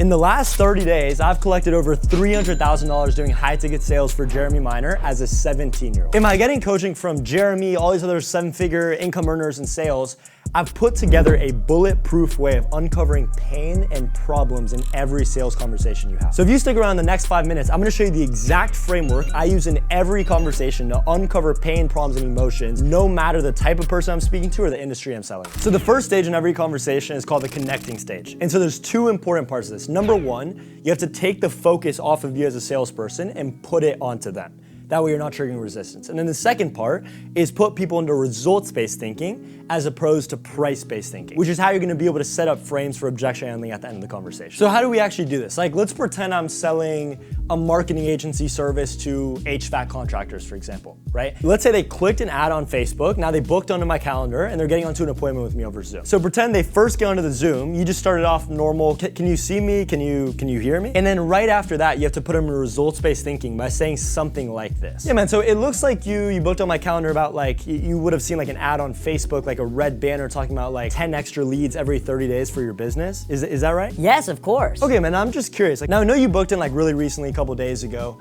In the last 30 days, I've collected over $300,000 doing high ticket sales for Jeremy Minor as a 17-year-old. Am I getting coaching from Jeremy, all these other 7-figure income earners in sales? I've put together a bulletproof way of uncovering pain and problems in every sales conversation you have. So if you stick around the next 5 minutes, I'm gonna show you the exact framework I use in every conversation to uncover pain, problems, and emotions, no matter the type of person I'm speaking to or the industry I'm selling. So the first stage in every conversation is called the connecting stage. And so there's two important parts of this. Number one, you have to take the focus off of you as a salesperson and put it onto them. That way you're not triggering resistance. And then the second part is put people into results-based thinking as opposed to price-based thinking, which is how you're gonna be able to set up frames for objection handling at the end of the conversation. So how do we actually do this? Like, let's pretend I'm selling a marketing agency service to HVAC contractors, for example, right? Let's say they clicked an ad on Facebook, now they booked onto my calendar and they're getting onto an appointment with me over Zoom. So pretend they first get onto the Zoom, you just started off normal, can you see me? Can you hear me? And then right after that, you have to put them in results-based thinking by saying something like this. Yeah, man, so it looks like you booked on my calendar about like, you would have seen like an ad on Facebook, like a red banner talking about like 10 extra leads every 30 days for your business. Is that right? Yes, of course. Okay, man, I'm just curious. Like, now I know you booked in like really recently, a couple days ago.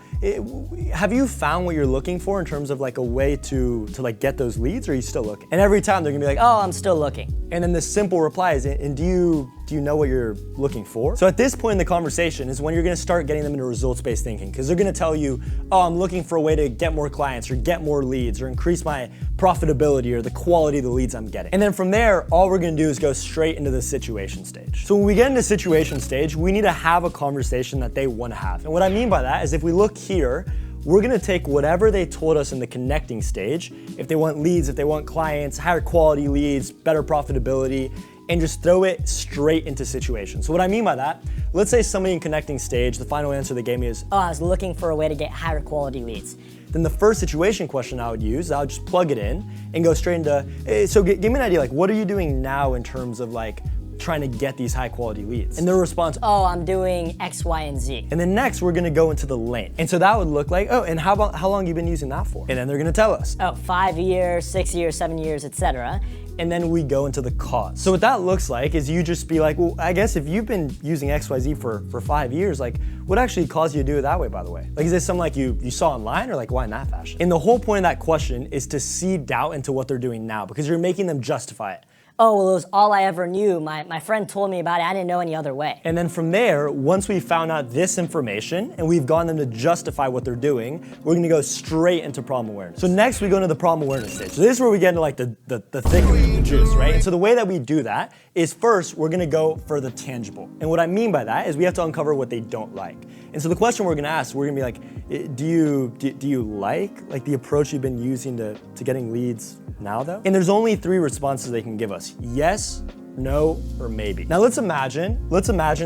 Have you found what you're looking for in terms of like a way to like get those leads, or are you still looking? And every time they're gonna be like, oh, I'm still looking. And then the simple reply is, and do you know what you're looking for? So at this point in the conversation is when you're gonna start getting them into results-based thinking, because they're gonna tell you, oh, I'm looking for a way to get more clients or get more leads or increase my profitability or the quality of the leads I'm getting. And then from there, all we're gonna do is go straight into the situation stage. So when we get into situation stage, we need to have a conversation that they wanna have. And what I mean by that is if we look here, we're gonna take whatever they told us in the connecting stage, if they want leads, if they want clients, higher quality leads, better profitability, and just throw it straight into situation. So what I mean by that, let's say somebody in connecting stage, the final answer they gave me is, oh, I was looking for a way to get higher quality leads. Then the first situation question I would use, I would just plug it in and go straight into, so give me an idea, like what are you doing now in terms of like trying to get these high quality leads? And their response, oh, I'm doing X, Y, and Z. And then next we're gonna go into the lane. And so that would look like, oh, and how long have you been using that for? And then they're gonna tell us. Oh, 5 years, 6 years, 7 years, etc. And then we go into the cause. So what that looks like is you just be like, well, I guess if you've been using XYZ for 5 years, like what actually caused you to do it that way, by the way? Like, is this something like you saw online, or like why in that fashion? And the whole point of that question is to seed doubt into what they're doing now, because you're making them justify it. Oh, well, it was all I ever knew. My friend told me about it. I didn't know any other way. And then from there, once we found out this information and we've gotten them to justify what they're doing, we're gonna go straight into problem awareness. So next we go into the problem awareness stage. So this is where we get into like the thick of it, the juice, right? And so the way that we do that is first, we're gonna go for the tangible. And what I mean by that is we have to uncover what they don't like. And so the question we're gonna ask, we're gonna be like, do you like the approach you've been using to getting leads now though? And there's only 3 responses they can give us: yes, no, or maybe. Now let's imagine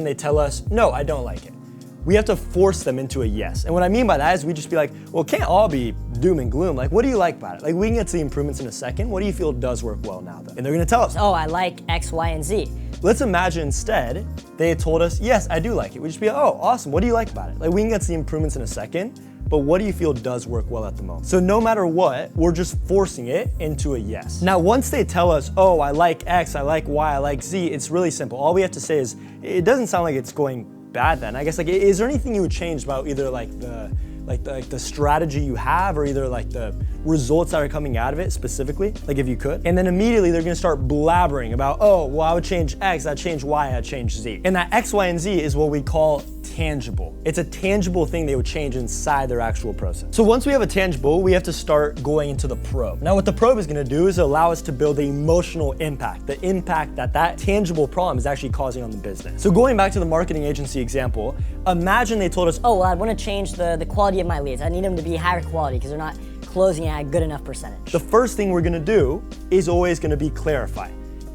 they tell us, no, I don't like it. We have to force them into a yes. And what I mean by that is we just be like, well, it can't all be doom and gloom. Like, what do you like about it? Like, we can get to the improvements in a second. What do you feel does work well now though? And they're gonna tell us, oh, I like X, Y, and Z. Let's imagine instead they had told us, yes, I do like it. We just be like, oh, awesome, what do you like about it? Like, we can get to the improvements in a second, but what do you feel does work well at the moment? So no matter what, we're just forcing it into a yes. Now, once they tell us, oh, I like X, I like Y, I like Z, it's really simple. All we have to say is, it doesn't sound like it's going bad then. I guess, like, is there anything you would change about either like the strategy you have, or either like the results that are coming out of it specifically, like if you could? And then immediately they're gonna start blabbering about, oh, well, I would change X, I'd change Y, I'd change Z. And that X, Y, and Z is what we call tangible. It's a tangible thing they would change inside their actual process. So once we have a tangible, we have to start going into the probe. Now what the probe is gonna do is allow us to build the emotional impact, the impact that tangible problem is actually causing on the business. So going back to the marketing agency example, imagine they told us, oh, well, I wanna change the quality of my leads. I need them to be higher quality because they're not closing at a good enough percentage. The first thing we're gonna do is always gonna be clarify.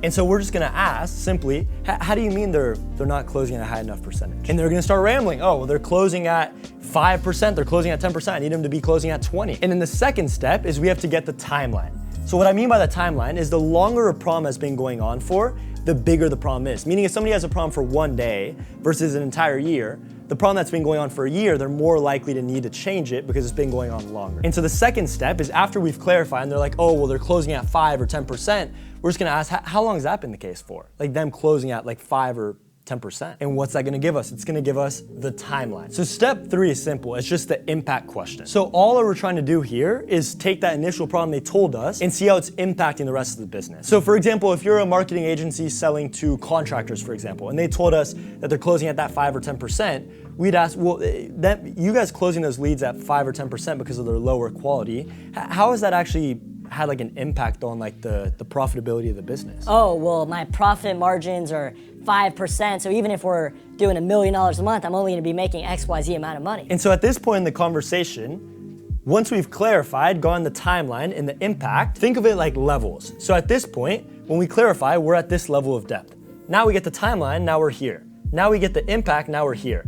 And so we're just gonna ask simply, how do you mean they're not closing at a high enough percentage? And they're gonna start rambling. Oh, well, they're closing at 5%, they're closing at 10%, I need them to be closing at 20. And then the second step is we have to get the timeline. So what I mean by the timeline is the longer a problem has been going on for, the bigger the problem is. Meaning if somebody has a problem for 1 day versus an entire year, the problem that's been going on for a year, they're more likely to need to change it because it's been going on longer. And so the second step is after we've clarified and they're like, oh, well, they're closing at 5 or 10%, we're just gonna ask, how long has that been the case for? Like them closing at like 5 or 10%. And what's that gonna give us? It's gonna give us the timeline. So step 3 is simple. It's just the impact question. So all that we're trying to do here is take that initial problem they told us and see how it's impacting the rest of the business. So for example, if you're a marketing agency selling to contractors, for example, and they told us that they're closing at that 5 or 10%, we'd ask, well, you guys closing those leads at 5 or 10% because of their lower quality, how has that actually had like an impact on like the profitability of the business? Oh, well, my profit margins are 5%, so even if we're doing $1 million a month, I'm only gonna be making XYZ amount of money. And so at this point in the conversation, once we've clarified, gone the timeline and the impact, think of it like levels. So at this point, when we clarify, we're at this level of depth. Now we get the timeline, now we're here. Now we get the impact, now we're here.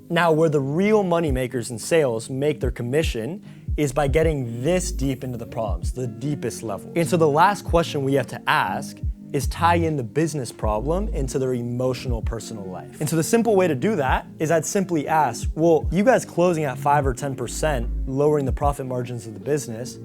Now where the real money makers in sales make their commission is by getting this deep into the problems, the deepest level. And so the last question we have to ask is tie in the business problem into their emotional personal life. And so the simple way to do that is I'd simply ask, well, you guys closing at 5 or 10%, lowering the profit margins of the business,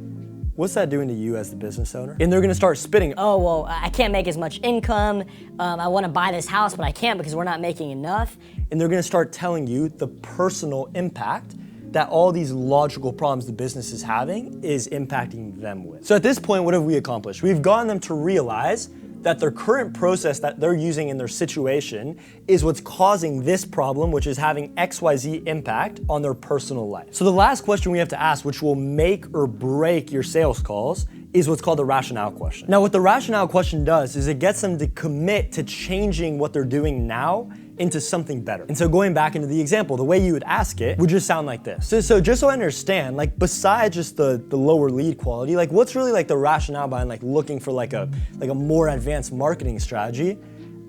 what's that doing to you as the business owner? And they're gonna start spitting. Oh, well, I can't make as much income. I wanna buy this house, but I can't because we're not making enough. And they're gonna start telling you the personal impact that all these logical problems the business is having is impacting them with. So at this point, what have we accomplished? We've gotten them to realize that their current process that they're using in their situation is what's causing this problem, which is having XYZ impact on their personal life. So the last question we have to ask, which will make or break your sales calls, is what's called the rationale question. Now, what the rationale question does is it gets them to commit to changing what they're doing now into something better. And so going back into the example, the way you would ask it would just sound like this. So just so I understand, like besides just the lower lead quality, like what's really like the rationale behind like looking for like a more advanced marketing strategy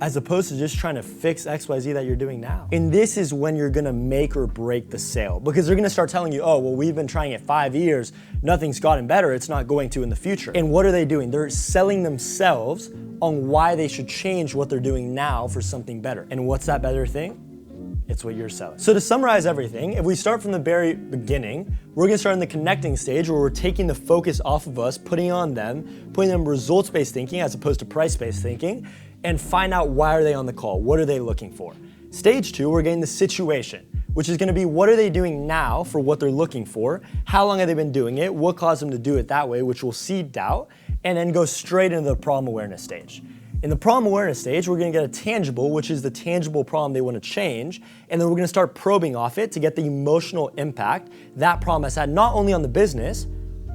as opposed to just trying to fix XYZ that you're doing now? And this is when you're gonna make or break the sale, because they're gonna start telling you, oh, well, we've been trying it 5 years, nothing's gotten better, it's not going to in the future. And what are they doing? They're selling themselves on why they should change what they're doing now for something better. And what's that better thing? It's what you're selling. So to summarize everything, if we start from the very beginning, we're gonna start in the connecting stage where we're taking the focus off of us, putting on them, putting them results-based thinking as opposed to price-based thinking, and find out why are they on the call, what are they looking for. Stage 2, we're getting the situation, which is gonna be what are they doing now for what they're looking for, how long have they been doing it, what caused them to do it that way, which will seed doubt, and then go straight into the problem awareness stage. In the problem awareness stage, we're gonna get a tangible, which is the tangible problem they wanna change, and then we're gonna start probing off it to get the emotional impact that problem has had not only on the business,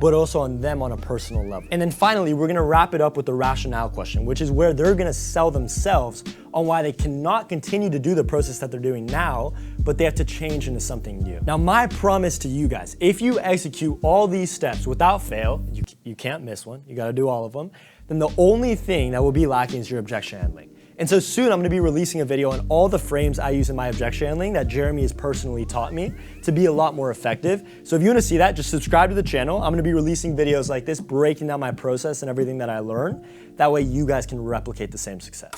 but also on them on a personal level. And then finally, we're gonna wrap it up with the rationale question, which is where they're gonna sell themselves on why they cannot continue to do the process that they're doing now, but they have to change into something new. Now, my promise to you guys, if you execute all these steps without fail, you can't miss one, you gotta do all of them, then the only thing that will be lacking is your objection handling. And so soon I'm gonna be releasing a video on all the frames I use in my objection handling that Jeremy has personally taught me to be a lot more effective. So if you wanna see that, just subscribe to the channel. I'm gonna be releasing videos like this, breaking down my process and everything that I learn. That way you guys can replicate the same success.